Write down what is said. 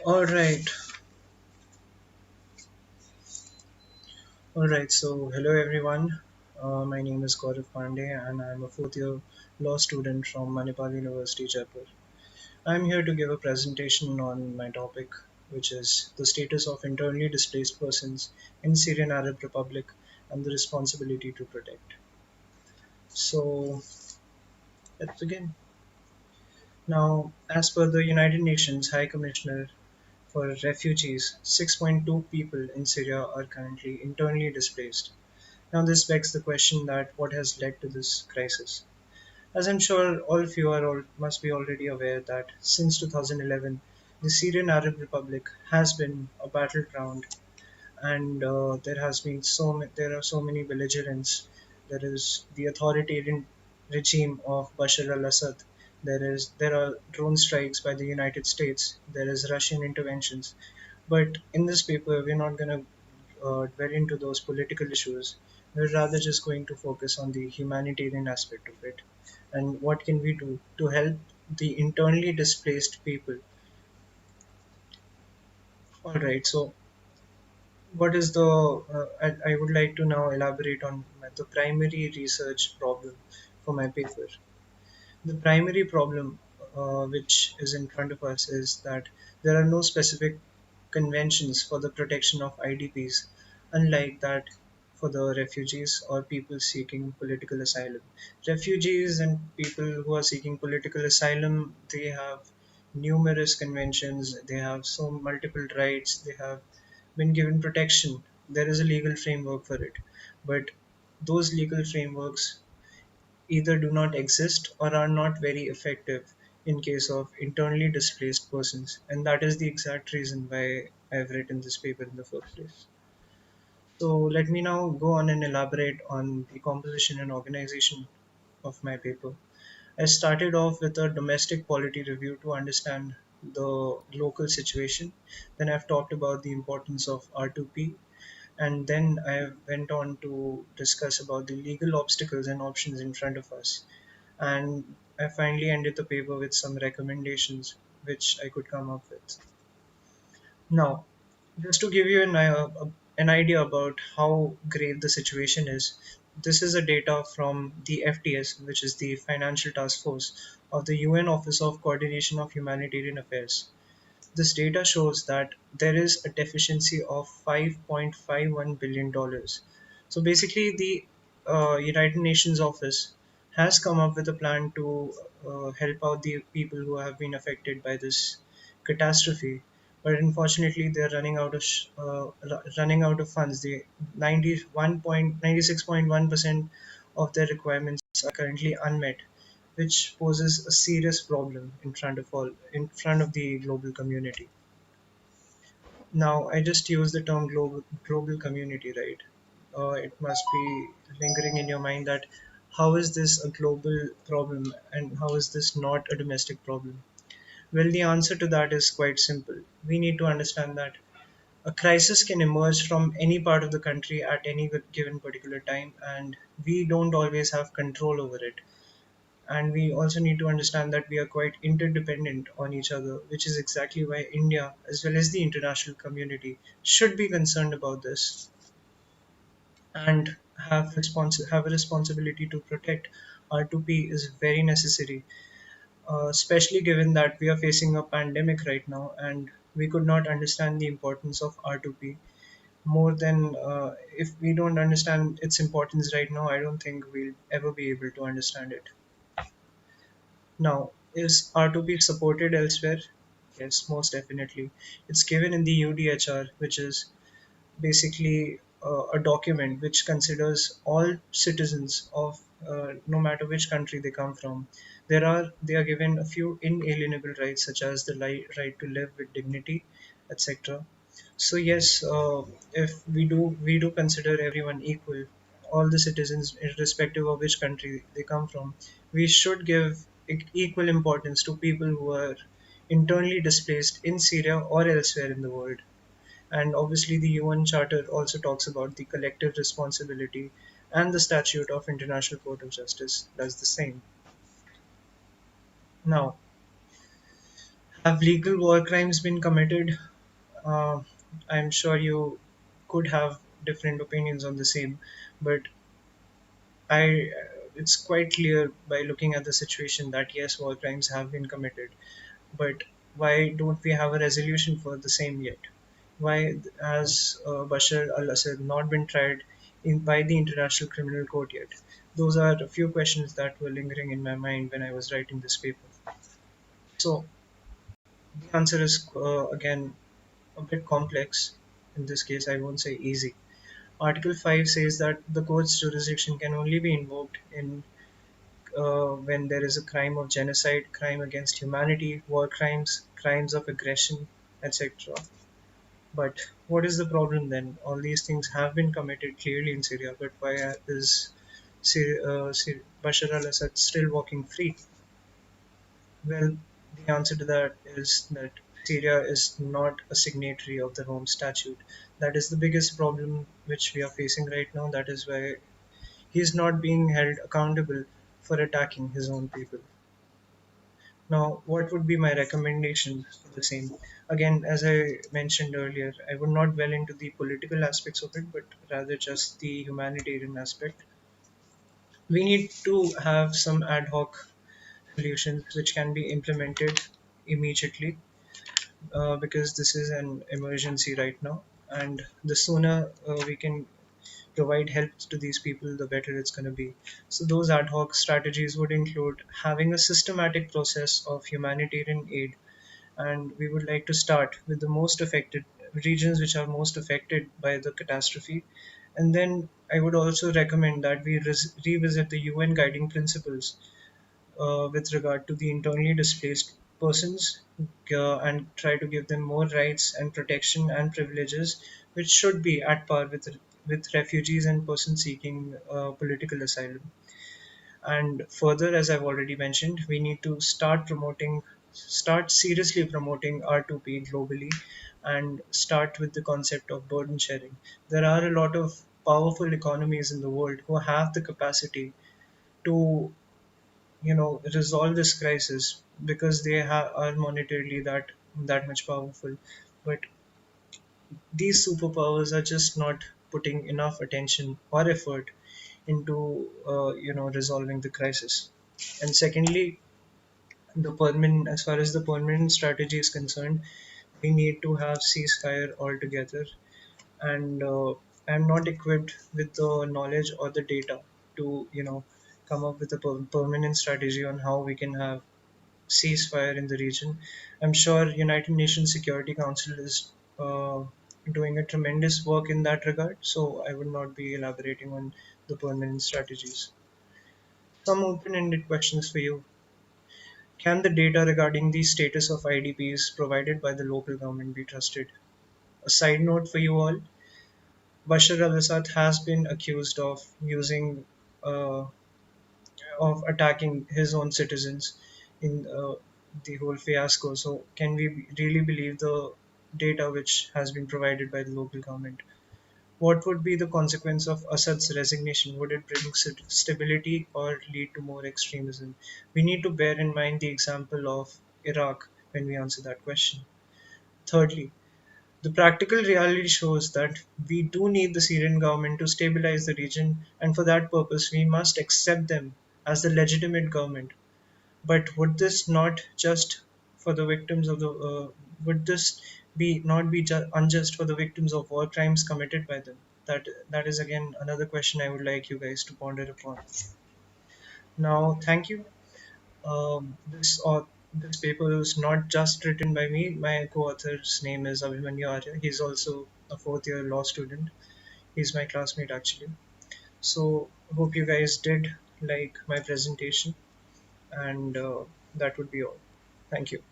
All right, all right. So, hello everyone. My name is Gaurav Pandey, and I'm a fourth-year law student from Manipal University, Jaipur. I'm here to give a presentation on my topic, which is the status of internally displaced persons in Syrian Arab Republic and the responsibility to protect. So, let's begin. Now, as per the United Nations High Commissioner for Refugees, 6.2 people in Syria are currently internally displaced. Now, this begs the question that what has led to this crisis? As I'm sure all of you must be already aware that since 2011, the Syrian Arab Republic has been a battleground, and there are so many belligerents. There is the authoritarian regime of Bashar al-Assad. There are drone strikes by the United States. There is Russian interventions. But in this paper, we're not going to dwell into those political issues. We're rather just going to focus on the humanitarian aspect of it and what can we do to help the internally displaced people. All right, so what is I would like to now elaborate on the primary research problem for my paper. The primary problem which is in front of us is that there are no specific conventions for the protection of IDPs, unlike that for the refugees or people seeking political asylum. Refugees and people who are seeking political asylum, they have numerous conventions, they have so multiple rights, they have been given protection. There is a legal framework for it. But those legal frameworks either do not exist or are not very effective in case of internally displaced persons. And that is the exact reason why I've written this paper in the first place. So let me now go on and elaborate on the composition and organization of my paper. I started off with a domestic polity review to understand the local situation. Then I've talked about the importance of R2P, and then I went on to discuss about the legal obstacles and options in front of us. And I finally ended the paper with some recommendations which I could come up with. Now, just to give you an idea about how grave the situation is, this is a data from the FTS, which is the Financial Task Force of the UN Office of Coordination of Humanitarian Affairs. This data shows that there is a deficiency of $5.51 billion. So basically, the United Nations office has come up with a plan to help out the people who have been affected by this catastrophe. But unfortunately, they're running out of funds. The 96.1% of their requirements are currently unmet, which poses a serious problem in front of the global community. Now, I just use the term global community, right? It must be lingering in your mind that how is this a global problem and how is this not a domestic problem? Well, the answer to that is quite simple. We need to understand that a crisis can emerge from any part of the country at any given particular time, and we don't always have control over it. And we also need to understand that we are quite interdependent on each other, which is exactly why India, as well as the international community, should be concerned about this and have a responsibility to protect. R2P is very necessary, especially given that we are facing a pandemic right now, and we could not understand the importance of R2P more than if we don't understand its importance right now. I don't think we'll ever be able to understand it. Now, is R2P supported elsewhere? Yes, most definitely. It's given in the UDHR, which is basically a document which considers all citizens of no matter which country they come from. They are given a few inalienable rights such as the right to live with dignity, etc. So yes, if we do consider everyone equal, all the citizens, irrespective of which country they come from, we should give equal importance to people who are internally displaced in Syria or elsewhere in the world. And obviously, the UN Charter also talks about the collective responsibility, and the Statute of International Court of Justice does the same. Now, Have legal war crimes been committed? Uh, I'm sure you could have different opinions on the same, but it's quite clear by looking at the situation that yes, war crimes have been committed. But why don't we have a resolution for the same yet? Why has Bashar al-Assad not been tried by the International Criminal Court yet? Those are a few questions that were lingering in my mind when I was writing this paper. So the answer is again a bit complex. In this case, I won't say easy. Article 5 says that the court's jurisdiction can only be invoked in when there is a crime of genocide, crime against humanity, war crimes, crimes of aggression, etc. But what is the problem then? All these things have been committed clearly in Syria, but why is Bashar al-Assad still walking free? Well, the answer to that is that Syria is not a signatory of the Rome Statute. That is the biggest problem which we are facing right now. That is why he is not being held accountable for attacking his own people. Now, what would be my recommendation for the same? Again, as I mentioned earlier, I would not dwell into the political aspects of it, but rather just the humanitarian aspect. We need to have some ad hoc solutions which can be implemented immediately because this is an emergency right now. And the sooner we can provide help to these people, the better it's going to be. So, those ad hoc strategies would include having a systematic process of humanitarian aid, and we would like to start with the most affected regions which are most affected by the catastrophe. And then I would also recommend that we revisit the UN guiding principles with regard to the internally displaced persons and try to give them more rights and protection and privileges, which should be at par with refugees and persons seeking political asylum. And further, as I've already mentioned, we need to start seriously promoting R2P globally and start with the concept of burden sharing. There are a lot of powerful economies in the world who have the capacity to resolve this crisis because they are monetarily that much powerful, but these superpowers are just not putting enough attention or effort into resolving the crisis. And secondly, the permanent as far as the permanent strategy is concerned, we need to have ceasefire altogether. And I'm not equipped with the knowledge or the data to come up with a permanent strategy on how we can have ceasefire in the region. I'm sure United Nations Security Council is doing a tremendous work in that regard, so I would not be elaborating on the permanent strategies. Some open-ended questions for you. Can the data regarding the status of IDPs provided by the local government be trusted? A side note for you all, Bashar al-Assad has been accused uh, of attacking his own citizens in the whole fiasco. So, can we really believe the data which has been provided by the local government? What would be the consequence of Assad's resignation? Would it bring stability or lead to more extremism? We need to bear in mind the example of Iraq when we answer that question. Thirdly, the practical reality shows that we do need the Syrian government to stabilize the region, and for that purpose, we must accept them as the legitimate government. But would this not just for the victims of the would this be not be unjust for the victims of war crimes committed by them? That is again another question I would like you guys to ponder upon. Now, thank you. This paper was not just written by me. My co-author's name is Abhimanyu Arya. He's also a fourth-year law student. He's my classmate actually. So hope you guys did like my presentation, and that would be all. Thank you.